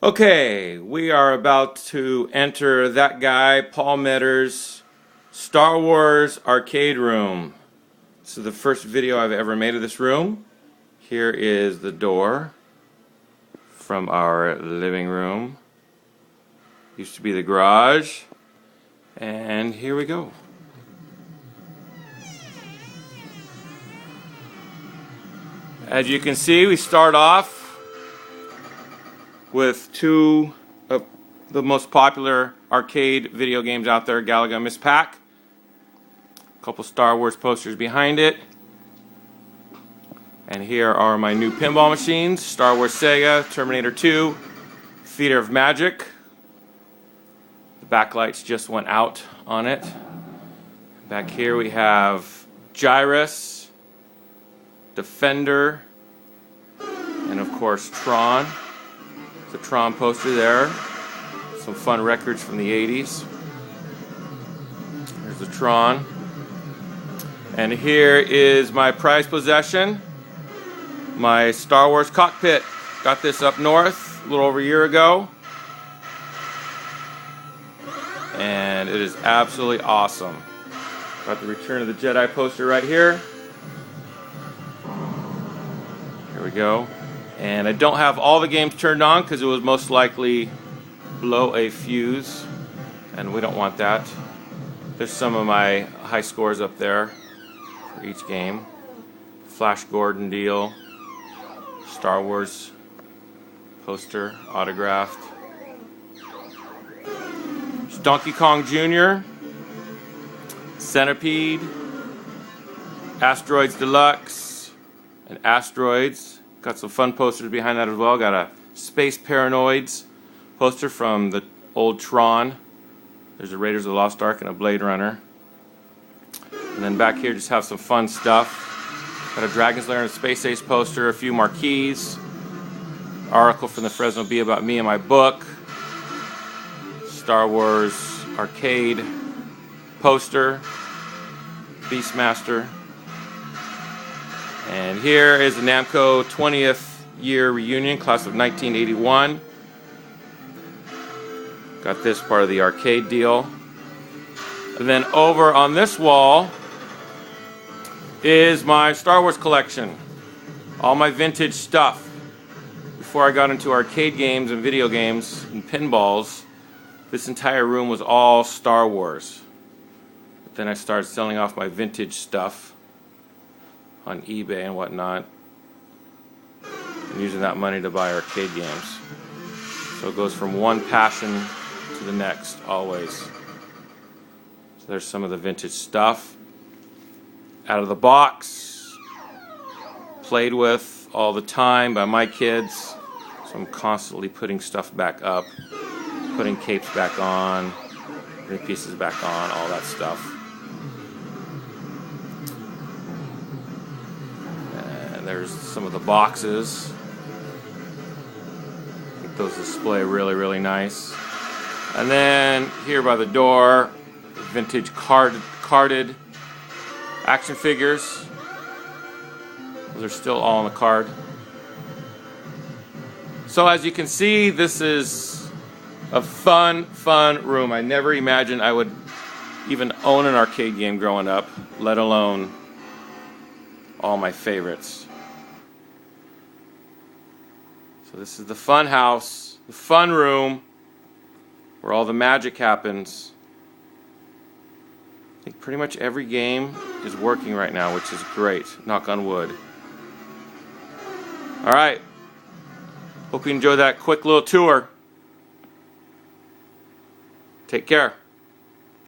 Okay, we are about to enter that guy, Paul Metter's Star Wars arcade room. This is the first video I've ever made of this room. Here is the door from our living room. Used to be the garage. And here we go. As you can see, we start off with two of the most popular arcade video games out there, Galaga Miss Pac. A couple Star Wars posters behind it. And here are my new pinball machines, Star Wars Sega, Terminator 2, Theater of Magic. The backlights just went out on it. Back here we have Gyrus, Defender, and of course Tron. The Tron poster there. Some fun records from the 80s. There's the Tron. And here is my prized possession, my Star Wars cockpit. Got this up north a little over a year ago. And it is absolutely awesome. Got the Return of the Jedi poster right here. Here we go. And I don't have all the games turned on because it would most likely blow a fuse, and we don't want that. There's some of my high scores up there for each game. Flash Gordon deal, Star Wars poster, autographed. There's Donkey Kong Jr., Centipede, Asteroids Deluxe, and Asteroids. Got some fun posters behind that as well. Got a Space Paranoids poster from the old Tron. There's a Raiders of the Lost Ark and a Blade Runner. And then back here just have some fun stuff. Got a Dragon's Lair and a Space Ace poster, a few marquees, article from the Fresno Bee about me and my book, Star Wars arcade poster, Beastmaster. And here is the Namco 20th year reunion, class of 1981. Got this part of the arcade deal. And then over on this wall is my Star Wars collection. All my vintage stuff. Before I got into arcade games and video games and pinballs, this entire room was all Star Wars. But then I started selling off my vintage stuff on eBay and whatnot, and using that money to buy arcade games. So it goes from one passion to the next, always. So there's some of the vintage stuff. Out of the box, played with all the time by my kids, so I'm constantly putting stuff back up, putting capes back on, putting pieces back on, all that stuff. There's some of the boxes. I think those display really nice. And then here by the door, vintage carded action figures. Those are still all on the card. So as you can see, this is a fun room. I never imagined I would even own an arcade game growing up, let alone all my favorites. So this is the fun house, the fun room, where all the magic happens. I think pretty much every game is working right now, which is great. Knock on wood. Alright. Hope you enjoyed that quick little tour. Take care.